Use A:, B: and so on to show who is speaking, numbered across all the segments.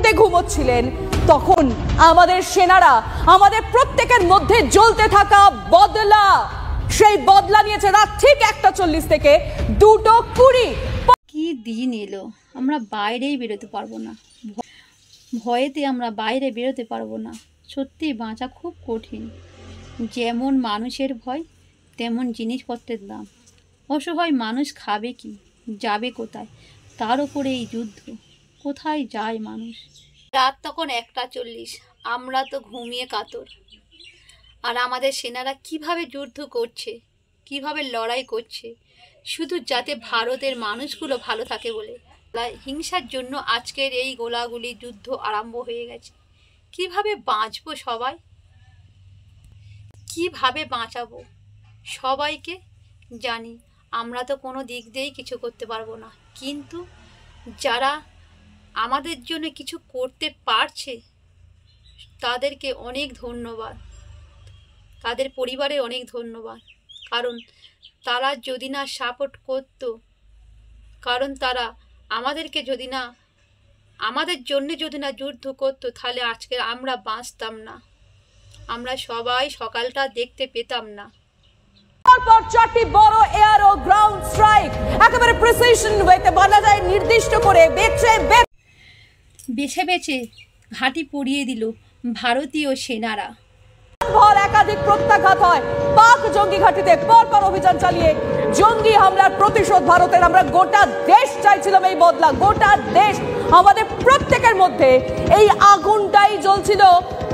A: মুহূর্তে ঘুমোচ্ছিলেন তখন আমাদের সেনারা আমাদের প্রত্যেকের মধ্যে জ্বলতে থাকা বদলা, সেই বদলা নিয়েছে রাত ঠিক 1:40 থেকে 2:20।
B: কি দিন এলো, আমরা বাইরেই বেরোতে পারবো না, ভয়েতে আমরা বাইরে বেরোতে পারবো না। সত্যি বাঁচা খুব কঠিন। যেমন মানুষের ভয় তেমন জিনিসপত্রের দাম। অসহায় মানুষ খাবে কি, যাবে কোথায়? তার উপরে এই যুদ্ধ, কোথায় যায় মানুষ? রাত তখন 1:40, আমরা তো ঘুমিয়ে কাতর। আর আমাদের সেনারা কিভাবে যুদ্ধ করছে, কিভাবে লড়াই করছে, শুধু যাতে ভারতের মানুষগুলো ভালো থাকে বলে। হিংসার জন্য আজকের এই গোলাগুলি যুদ্ধ আরম্ভ হয়ে গেছে। কিভাবে বাঁচবো সবাই, কিভাবে বাঁচাবো সবাইকে? জানি আমরা তো কোনো দিক দিয়েই কিছু করতে পারবো না, কিন্তু যারা আমাদের জন্য কিছু করতে পারছে তাদেরকে অনেক ধন্যবাদ, তাদের পরিবারে অনেক ধন্যবাদ। কারণ তারা যদি না সাপোর্ট করতো, কারণ তারা আমাদেরকে যদি না, আমাদের জন্য যদি না যুদ্ধ করতো, তাহলে আজকে আমরা বাঁচতাম না, আমরা সবাই সকালটা দেখতে পেতাম না।
A: পর 4টি বড় এয়ার ও গ্রাউন্ড স্ট্রাইক একেবারে প্রিসিশন ওয়েতে বলা যায়, নির্দিষ্ট করে
B: বেছে বেছে ঘাঁটি পড়িয়ে দিল ভারতীয় সেনারা।
A: ভর একাধিক প্রত্যাঘাত হয় পাক জঙ্গি ঘাঁটিতে। পরপর অভিযান চালিয়ে জঙ্গি হামলার প্রতিশোধ ভারতের। আমরা গোটা দেশ চাইছিলাম এই বদলা, গোটা দেশ। আমাদের প্রত্যেকের মধ্যে এই আগুনটাই জ্বলছিল,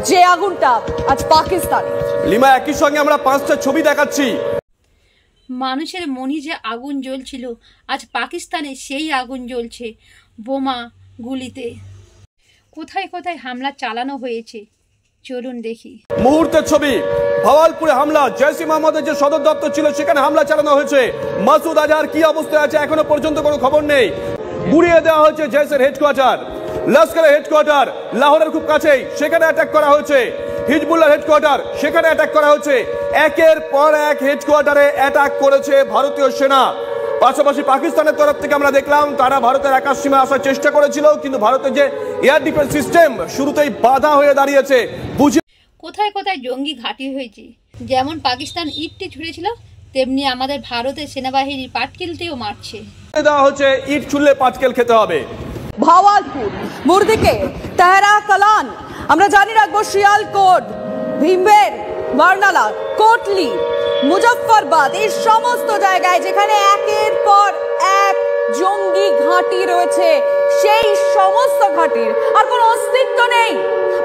A: যে আগুনটা আজ পাকিস্তান।
C: লিমা, একই সঙ্গে আমরা 5টা ছবি দেখাচ্ছি।
B: মানুষের মনে যে আগুন জ্বলছিল, আজ পাকিস্তানে সেই আগুন জ্বলছে বোমা গুলিতে। কোথায় কোথায় হামলা চালানো হয়েছে চলুন দেখি।
C: মুহূর্তের ছবি, ভাওয়ালপুরে হামলা, জৈশ-ই মোহাম্মদের যে সদর দপ্তর ছিল সেখানে হামলা চালানো হয়েছে। মাসুদ আজহার কি অবস্থায় আছে এখনো পর্যন্ত কোনো খবর নেই। গুড়িয়ে দেওয়া হয়েছে জৈশের হেডকোয়ার্টার, লস্করের হেডকোয়ার্টার লাহোরের খুব কাছেই, সেখানে অ্যাটাক করা হয়েছে। হিজবুল্লাহর হেডকোয়ার্টার, সেখানে অ্যাটাক করা হয়েছে। একের পর এক হেডকোয়ার্টারে অ্যাটাক করেছে ভারতীয় সেনা। পাশাপাশি পাকিস্তানের তরফ থেকে আমরা দেখলাম তারা ভারতের আকাশ সীমায় আসার চেষ্টা করেছিল, কিন্তু ভারতের যে এয়ার ডিফেন্স সিস্টেম শুরুতেই বাধা হয়ে দাঁড়িয়েছে।
B: কোথায় কোথায় জঙ্গি ঘাঁটি হয়েছে, যেমন পাকিস্তান ইটটি ছুঁড়েছিল, তেমনি আমাদের ভারতের সেনাবাহিনী পাটকেলটিও মারছে।
C: দেওয়া হচ্ছে ইট ছুড়লে পাটকেল খেতে হবে।
A: ভাওয়ালপুর, মুর্দিকে, তেহরা কালান, আমরা জানি রাখবো শিয়ালকোট, ভীমবের, বার্নালা, কোটলি, মুজফ্ফরবাদ, এই সমস্ত জায়গায় যেখানে একের পর এক জঙ্গি ঘাঁটি রয়েছে, সেই সমস্ত ঘাঁটির আর কোনো অস্তিত্ব নেই।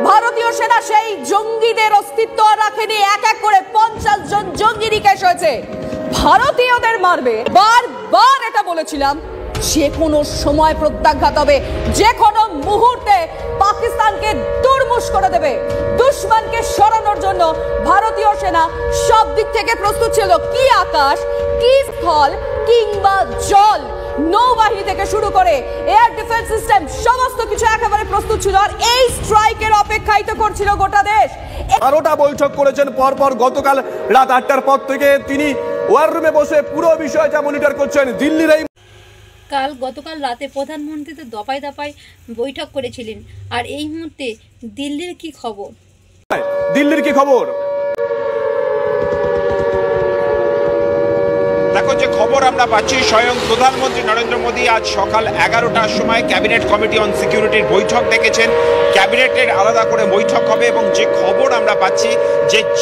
A: ভারতীয় সেনা সেই জঙ্গিদের অস্তিত্ব রাখেনি। এক এক করে 50 জন জঙ্গি নিকেশ হয়েছে। ভারতীয়দের মারবে, বারবার এটা বলেছিলাম, যে কোনো সময় প্রত্যাঘাত হবে, যে কোনো মুহূর্তে পাকিস্তানকে দুর্মুশ করে দেবে। দুশ্মনকে সরানোর জন্য ভারতীয় সেনা সব দিক থেকে প্রস্তুত ছিল। কি আকাশ, কি স্থল, কিংবা জল, নৌবাহিনী থেকে শুরু করে এয়ার ডিফেন্স সিস্টেম, সমস্ত কিছু একেবারে প্রস্তুত ছিল। আর এই স্ট্রাইকের অপেক্ষাই তো করছিল গোটা দেশ।
C: 12টা বৈঠক করেছেন পরপর। গতকাল রাত 8টার পর থেকে তিনি ওয়ার রুমে বসে পুরো বিষয়টা মনিটর করছেন। দিল্লির এই
B: গতকাল রাতে প্রধানমন্ত্রী তো দফায় দফায় বৈঠক করেছিলেন। আর এই মুহূর্তে দিল্লির কি খবর?
C: দিল্লির কি খবর?
D: দেখো, যে খবর আমরা পাচ্ছি, স্বয়ং প্রধানমন্ত্রী নরেন্দ্র মোদী আজ সকাল 11টার সময় ক্যাবিনেট কমিটি অন সিকিউরিটির বৈঠক ডেকেছেন। ক্যাবিনেটের আলাদা করে বৈঠক হবে এবং যে খবর আমরা পাচ্ছি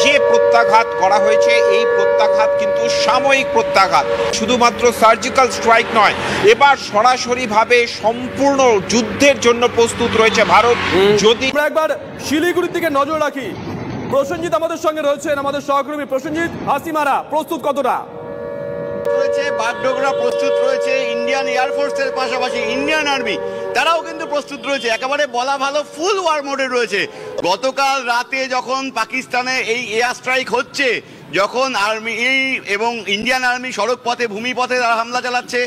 D: যে প্রত্যাঘাত করা হয়েছে, এই প্রত্যাঘাত কিন্তু সাময়িক প্রত্যাঘাত, শুধুমাত্র সার্জিক্যাল স্ট্রাইক নয়। এবার সরাসরিভাবে সম্পূর্ণ যুদ্ধের জন্য প্রস্তুত রয়েছে ভারত। যদি
C: আমরা একবার শিলিগুড়ির দিকে নজর রাখি, প্রসেনজিৎ আমাদের সঙ্গে রয়েছেন, আমাদের সহকর্মী। প্রসেনজিৎ, হাসিমারা প্রস্তুত কতটা
E: রয়েছে? বাগডোগরা প্রস্তুত রয়েছে, ইন্ডিয়ান এয়ারফোর্সের পাশাপাশি ইন্ডিয়ান আর্মি তারাও কিন্তু প্রস্তুত রয়েছে। একেবারে বলা ভালো ফুল ওয়ার মোডে রয়েছে। গতকাল রাতে যখন পাকিস্তানে এই এয়ার স্ট্রাইক হচ্ছে, যখন আর্মি এবং ইন্ডিয়ান আর্মি সড়ক পথে, ভূমিপথে তারা হামলা চালাচ্ছে,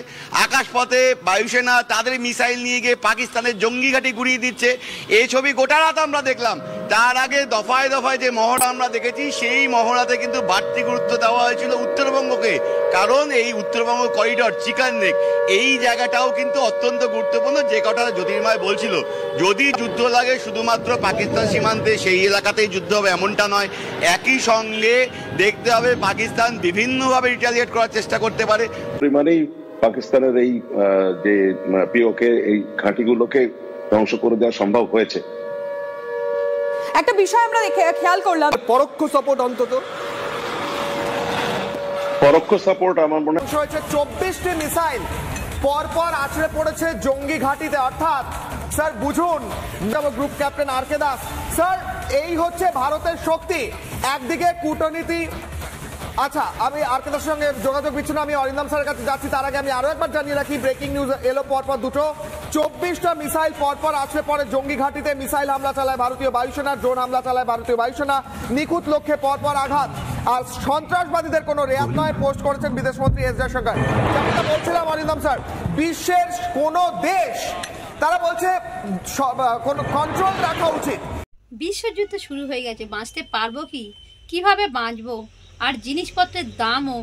E: আকাশপথে বায়ুসেনা তাদের মিসাইল নিয়ে গিয়ে পাকিস্তানের জঙ্গি ঘাঁটি গুড়িয়ে দিচ্ছে, এই ছবি গোটা রাত আমরা দেখলাম। তার আগে দফায় দফায় যে মহড়া আমরা দেখেছি, সেই মহড়াতে কিন্তু বাড়তি গুরুত্ব দেওয়া হয়েছিল উত্তরবঙ্গকে, কারণ এই উত্তরবঙ্গ করিডর চিকেন নেক এই জায়গাটাও কিন্তু অত্যন্ত গুরুত্বপূর্ণ। যে কথাটা জ্যোতির্ময় বলছিল, যদি যুদ্ধ লাগে শুধুমাত্র পাকিস্তান সীমান্তে সেই এলাকাতেই যুদ্ধ হবে এমনটা নয়, একই সঙ্গে দেখতে হবে পাকিস্তান বিভিন্নভাবে রিটালিয়েট করার চেষ্টা করতে পারে।
F: পরিমাণেই পাকিস্তানের এই যে পিওকে এই ঘাঁটিগুলোকে ধ্বংস করে দেওয়া সম্ভব হয়েছে।
A: একটা বিষয় আমরা খেয়াল করলাম,
C: পরোক্ষ সাপোর্ট অন্তত
F: পরোক্ষ সাপোর্ট আমার মনে
G: হয়েছে 24টি মিসাইল পরপর আছড়ে পড়েছে জঙ্গি ঘাঁটিতে। অর্থাৎ স্যার বুঝুন, গ্রুপ ক্যাপ্টেন আর কে দাস স্যার, এই হচ্ছে ভারতের শক্তি। একদিকে কূটনীতি। আচ্ছা, আমি আর কে দাসের সঙ্গে যোগাযোগ বিচ্ছিন্ন, আমি অরিন্দম স্যারের কাছে যাচ্ছি। তার আগে আমি আরো একবার জানিয়ে রাখি, ব্রেকিং নিউজ এলো পরপর দুটো। 24টা মিসাইল পরপর আছড়ে পড়ে জঙ্গি ঘাঁটিতে। মিসাইল হামলা চালায় ভারতীয় বায়ুসেনা, ড্রোন হামলা চালায় ভারতীয় বায়ুসেনা, নিখুঁত লক্ষ্যে পরপর আঘাত। আর সন্ত্রাসবাদীদের কোনো রেয়াত নয়, পোস্ট করেছেন বিদেশমন্ত্রী এস জয়শঙ্কর। যেমনটা বলছিলাম অরিন্দম স্যার, বিশ্বের কোনো দেশ তারা বলছে কোনো কন্ট্রোল রাখা উচিত।
B: বিশ্বযুদ্ধ শুরু হয়ে গেছে, বাঁচতে পারবো কি, কিভাবে বাঁচবো? আর জিনিসপত্রের দামও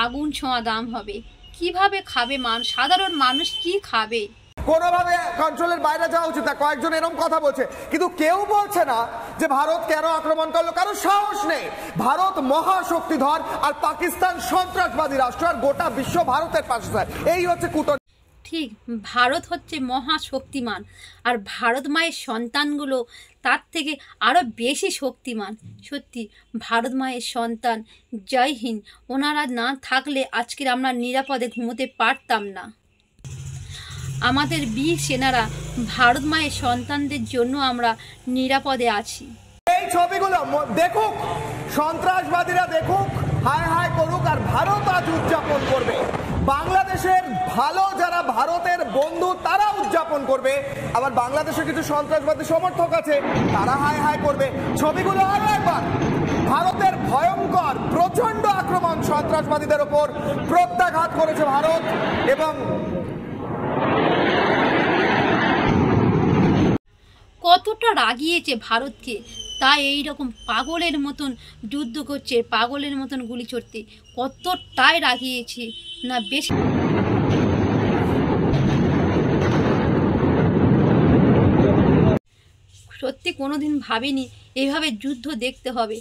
B: আগুন ছোঁয়া দাম হবে। কিভাবে খাবে সাধারণ মানুষ, কি খাবে?
G: কোনোভাবে কন্ট্রোলের বাইরে যাওয়া উচিত না, কয়েকজন এরকম কথা বলছে, কিন্তু কেউ বলছে না যে ভারত কেন আক্রমণ করলো। কারণ সাহস নেই। ভারত মহাশক্তিধর আর পাকিস্তান সন্ত্রাসবাদী রাষ্ট্র, আর গোটা বিশ্ব ভারতের পাশে। এই হচ্ছে কূটনীতি।
B: ঠিক, ভারত হচ্ছে মহাশক্তিমান, আর ভারত মায়ের সন্তানগুলো তার থেকে আরও বেশি শক্তিমান। সত্যি ভারত মায়ের সন্তান, জয় হিন্দ। ওনারা না থাকলে আজকের আমরা নিরাপদে ঘুমোতে পারতাম না। আমাদের বীর সেনারা, ভারত মায়ের সন্তানদের জন্য আমরা নিরাপদে আছি।
G: এই ছবিগুলো দেখুক, সন্ত্রাসবাদীরা দেখুক, হায় হায় করুক, আর ভারত আজ উদযাপন করবে। বাংলাদেশের ভালো যারা ভারতের বন্ধু তারা উদযাপন করবে, আবার বাংলাদেশে কিছু সন্ত্রাসবাদী সমর্থক আছে তারা হায় হায় করবে। ছবিগুলো আরো একবার, ভারতের ভয়ঙ্কর প্রচন্ড আক্রমণ সন্ত্রাসবাদীদের ওপর প্রত্যাঘাত করেছে ভারত। এবং
B: কতটা রাগিয়েছে ভারতকে, তাই এইরকম পাগলের মতন যুদ্ধ করছে, পাগলের মতন গুলি চড়তে কতটাই রাগিয়েছে না বেশি। সত্যি কোনোদিন ভাবিনি এইভাবে যুদ্ধ দেখতে হবে।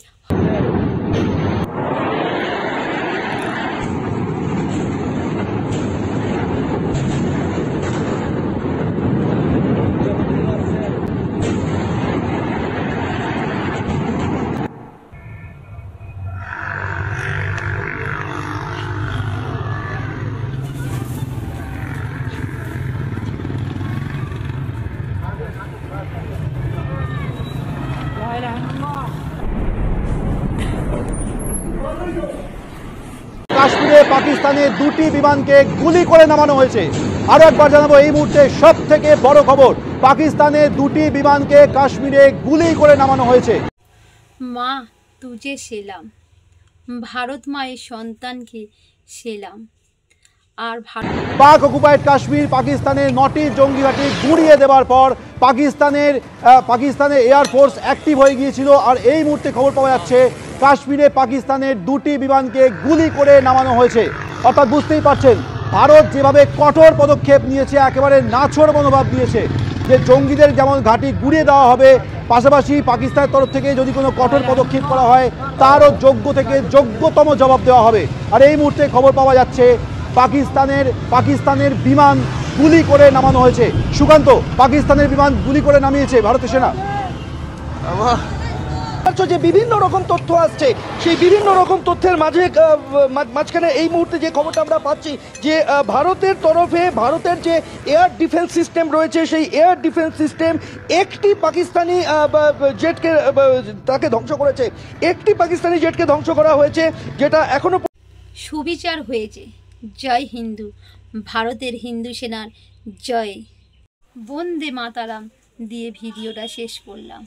H: কাশ্মীরে পাকিস্তানের দুটি বিমানকে গুলি করে নামানো হয়েছে। আরো একবার জানাবো, এই মুহূর্তে সব থেকে বড় খবর, পাকিস্তানের দুটি বিমানকে কাশ্মীরে গুলি করে নামানো হয়েছে।
B: মা তুজে সেলাম, ভারত মায়ের সন্তানকে সেলাম। আর
H: পাক অকুপাইড কাশ্মীর, পাকিস্তানের 9টি জঙ্গি ঘাঁটি গুঁড়িয়ে দেওয়ার পর পাকিস্তানের এয়ারফোর্স অ্যাক্টিভ হয়ে গিয়েছিল। আর এই মুহূর্তে খবর পাওয়া যাচ্ছে কাশ্মীরে পাকিস্তানের দুটি বিমানকে গুলি করে নামানো হয়েছে। অর্থাৎ বুঝতেই পারছেন ভারত যেভাবে কঠোর পদক্ষেপ নিয়েছে, একেবারে নাছোড় মনোভাব দিয়েছে যে জঙ্গিদের যেমন ঘাঁটি গুঁড়িয়ে দেওয়া হবে, পাশাপাশি পাকিস্তানের তরফ থেকে যদি কোনো কঠোর পদক্ষেপ করা হয় তারও যোগ্য থেকে যোগ্যতম জবাব দেওয়া হবে। আর এই মুহূর্তে খবর পাওয়া যাচ্ছে পাকিস্তানের বিমান গুলি করে নামানো হয়েছে। সুকান্ত, পাকিস্তানের বিমান গুলি করে নামিয়েছে ভারতীয় সেনা।
I: যে বিভিন্ন রকম তথ্য আসছে, সেই বিভিন্ন রকম তথ্যের মাঝখানে এই মুহূর্তে যে খবরটা আমরা পাচ্ছি যে ভারতের তরফে ভারতের যে এয়ার ডিফেন্স সিস্টেম রয়েছে, সেই এয়ার ডিফেন্স সিস্টেম একটি পাকিস্তানি জেটকে তাকে ধ্বংস করেছে। একটি পাকিস্তানি জেটকে ধ্বংস করা হয়েছে, যেটা এখনো
B: সুবিচার হয়েছে। জয় হিন্দু, ভারতের হিন্দু সেনার জয়। বন্দে মাতারাম দিয়ে ভিডিওটা শেষ করলাম।